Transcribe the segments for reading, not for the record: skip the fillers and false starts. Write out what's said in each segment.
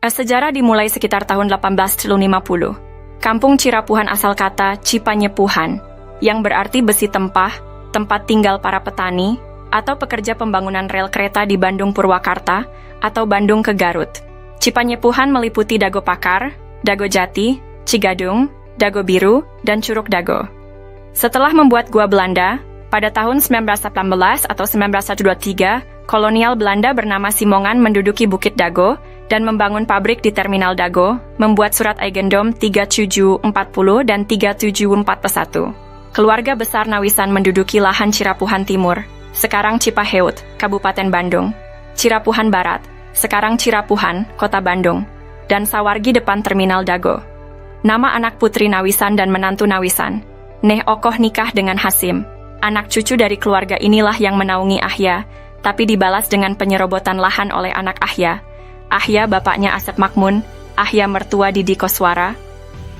Sejarah dimulai sekitar tahun 1850. Kampung Cirapuhan asal kata Cipanyepuhan, yang berarti besi tempah, tempat tinggal para petani, atau pekerja pembangunan rel kereta di Bandung Purwakarta, atau Bandung ke Garut. Cipanyepuhan meliputi Dago Pakar, Dago Jati, Cigadung, Dago Biru, dan Curug Dago. Setelah membuat gua Belanda, pada tahun 1918 atau 1923, kolonial Belanda bernama Simongan menduduki Bukit Dago dan membangun pabrik di Terminal Dago, membuat surat Eigendom 3740 dan 3741. Keluarga besar Nawisan menduduki lahan Cirapuhan Timur, sekarang Cipaheut, Kabupaten Bandung, Cirapuhan Barat, sekarang Cirapuhan, Kota Bandung, dan Sawargi depan Terminal Dago. Nama anak putri Nawisan dan menantu Nawisan, Neh Okoh nikah dengan Hasim. Anak cucu dari keluarga inilah yang menaungi Ahya, tapi dibalas dengan penyerobotan lahan oleh anak Ahya. Ahya bapaknya Asep Makmun, Ahya mertua Didi Koswara.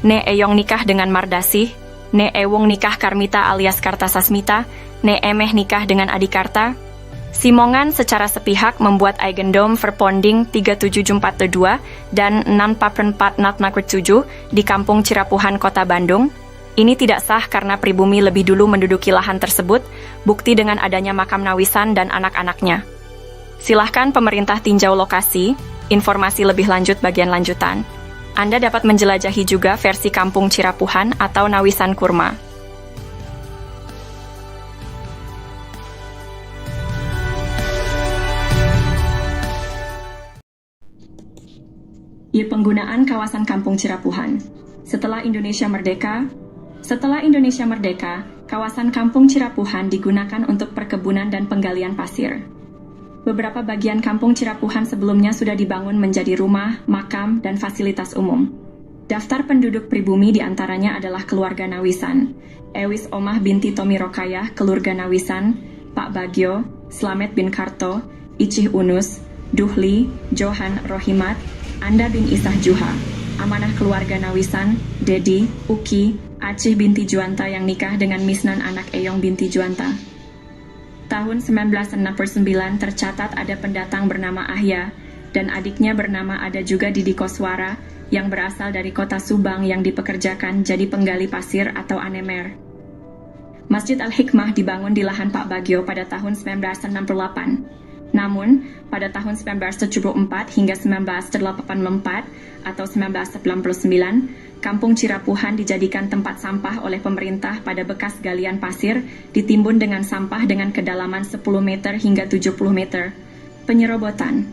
Ne Eyong nikah dengan Mardasih, Ne Ewung nikah Karmita alias Kartasasmita, Ne Emeh nikah dengan Adikarta. Simongan secara sepihak membuat Eigendom Verponding 37742 dan 64447 di Kampung Cirapuhan, Kota Bandung. Ini tidak sah karena pribumi lebih dulu menduduki lahan tersebut, bukti dengan adanya makam Nawisan dan anak-anaknya. Silahkan pemerintah tinjau lokasi, informasi lebih lanjut bagian lanjutan. Anda dapat menjelajahi juga versi Kampung Cirapuhan atau Nawisan Kurma. Penggunaan kawasan Kampung Cirapuhan. Setelah Indonesia merdeka, kawasan Kampung Cirapuhan digunakan untuk perkebunan dan penggalian pasir. Beberapa bagian Kampung Cirapuhan sebelumnya sudah dibangun menjadi rumah, makam, dan fasilitas umum. Daftar penduduk pribumi diantaranya adalah keluarga Nawisan, Ewis Omah binti Tomi Rokayah, keluarga Nawisan, Pak Bagio, Slamet bin Karto, Icih Unus, Duhli, Johan Rohimat, Anda bin Isah Juha, amanah keluarga Nawisan, Dedi, Uki, Acih binti Juanta yang nikah dengan Misnan anak Eyong binti Juanta. Tahun 1969 tercatat ada pendatang bernama Ahya, dan adiknya bernama ada juga Didi Koswara, yang berasal dari kota Subang yang dipekerjakan jadi penggali pasir atau anemer. Masjid Al-Hikmah dibangun di lahan Pak Bagio pada tahun 1968. Namun, pada tahun 1974 hingga 1984 atau 1999, Kampung Cirapuhan dijadikan tempat sampah oleh pemerintah pada bekas galian pasir ditimbun dengan sampah dengan kedalaman 10 meter hingga 70 meter. Penyerobotan.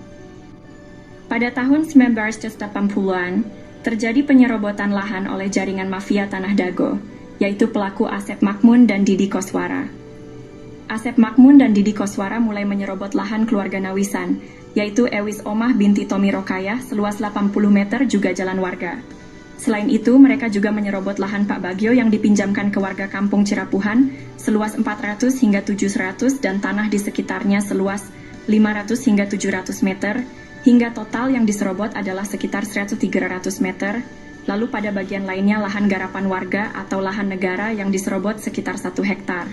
Pada tahun 1980-an, terjadi penyerobotan lahan oleh jaringan mafia Tanah Dago, yaitu pelaku Asep Makmun dan Didi Koswara. Asep Makmun dan Didi Koswara mulai menyerobot lahan keluarga Nawisan, yaitu Ewis Omah binti Tomi Rokayah seluas 80 meter juga jalan warga. Selain itu, mereka juga menyerobot lahan Pak Bagio yang dipinjamkan ke warga Kampung Cirapuhan seluas 400 hingga 700 dan tanah di sekitarnya seluas 500 hingga 700 meter, hingga total yang diserobot adalah sekitar 100-300 meter. Lalu pada bagian lainnya lahan garapan warga atau lahan negara yang diserobot sekitar 1 hektar.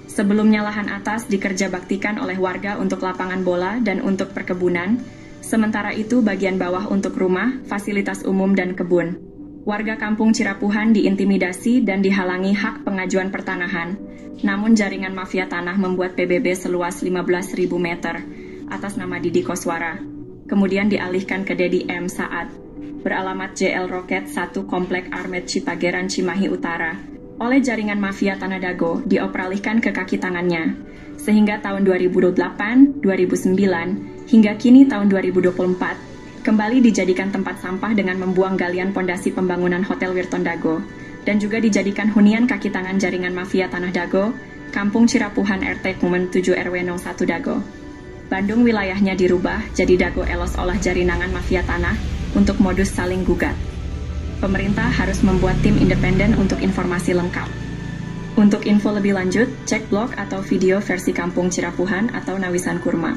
Sebelumnya lahan atas dikerjabaktikan oleh warga untuk lapangan bola dan untuk perkebunan, sementara itu bagian bawah untuk rumah, fasilitas umum dan kebun. Warga Kampung Cirapuhan diintimidasi dan dihalangi hak pengajuan pertanahan, namun jaringan mafia tanah membuat PBB seluas 15.000 meter atas nama Didi Koswara. Kemudian dialihkan ke Dedi M. Saad, beralamat JL Roket 1 Komplek Armet Cipageran Cimahi Utara, oleh jaringan mafia Tanah Dago dioperalihkan ke kaki tangannya, sehingga tahun 2008, 2009, hingga kini tahun 2024, kembali dijadikan tempat sampah dengan membuang galian pondasi pembangunan Hotel Wirton Dago, dan juga dijadikan hunian kaki tangan jaringan mafia Tanah Dago, Kampung Cirapuhan RT Kumen 7 RW 01 Dago. Bandung wilayahnya dirubah jadi Dago Elos olah jarinangan mafia tanah untuk modus saling gugat. Pemerintah harus membuat tim independen untuk informasi lengkap. Untuk info lebih lanjut, cek blog atau video versi Kampung Cirapuhan atau Nawisan Kurma.